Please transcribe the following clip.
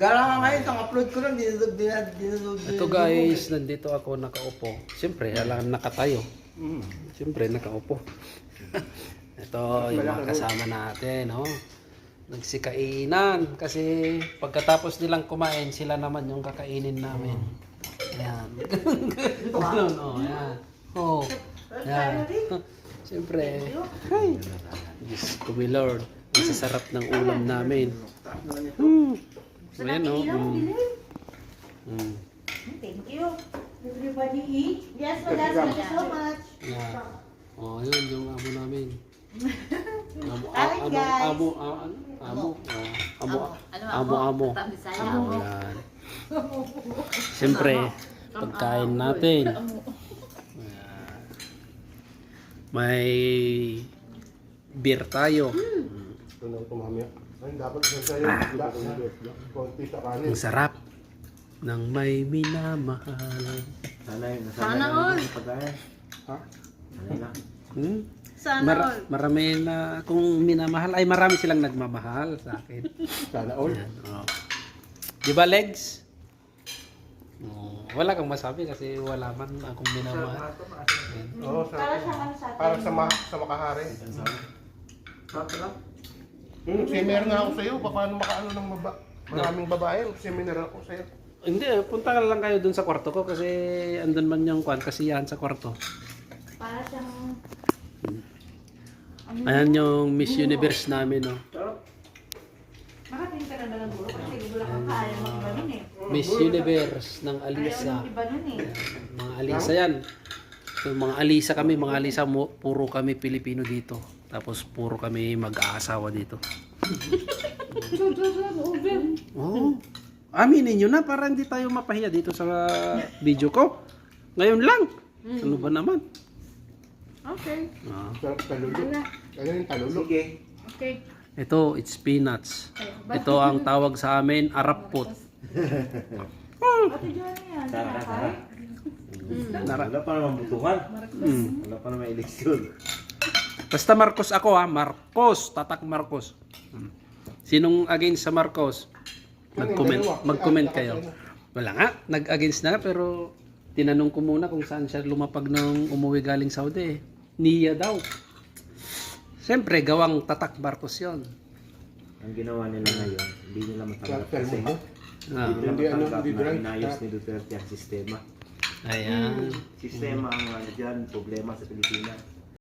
Gara nga ngayon, ang upload ko lang, Ito guys, nandito ako nakaupo. Siyempre, alam nakatayo. Siyempre, nakaupo. Ito yung mga kasama natin, oh. Nagsikainan kasi pagkatapos nilang kumain, sila naman yung kakainin namin. Ayan. Ganun, oh, ayan. Oh, ayan. Siyempre, hi. Diyos ko, my Lord. Ang sasarap ng ulam namin. Ayan, oh. Thank you. Everybody eat. Yes, madam. Thank you so much. Yeah. Oh, yun yung amo namin. Kain, guys. Amo. Yan. Siyempre, pagkain natin. Ayan. May beer tayo. Ito na ito mamaya. Ay, dapat sa'yo. Konti sa kanin. Ang sarap ng may minamahal. Sana all. Ha? Sana all. Marami na akong minamahal. Ay, marami silang nagmamahal sa akin. Sana all. Yan, oh. Di ba, Legs? Oh, wala kang masabi kasi wala man akong minamahal. Yan. Oo, para sa makahari. Seminar nga ako sa'yo. Paano makaano ng maraming babae? Seminar ako sa'yo. Hindi, punta ka lang kayo dun sa kwarto ko kasi andun man yung kasiyahan sa kwarto. Para siyang... Ayan yung Miss Universe namin, no? Makatingin ka na ba ng guro? Kasi wala kang kaya mag-iba nun eh. Miss Universe ng Alisa. Ayaw yung iba nun eh. Mga Alisa yan. So, mga Alisa kami, mga Alisa, puro kami Pilipino dito. Tapos puro kami mag-aasawa dito. Oh. Aminin nyo na para hindi tayo mapahiya dito sa video ko. Ngayon lang. Ano ba naman? Okay. Ah. Talulo. Ano yung talulo? Sige. Okay. Ito, it's peanuts. Ito ang tawag sa amin, arapot. Ate Johnny yan. Wala pa naman butungan. Wala pa naman eleksyon. Basta Marcos ako ha, Marcos, tatak Marcos. Sinong against sa Marcos? Mag-comment kayo. Wala nga, nag-against na pero tinanong ko muna kung saan siya lumapag nung umuwi galing Saudi. Niya daw. Siyempre, gawang tatak Marcos yon. Ang ginawa nila ngayon, hindi nila matanggap kasi Hindi nila matanggap na inayos ni Duterte ang sistema. Ayan. Sistema ang dyan, problema sa Pilipinas.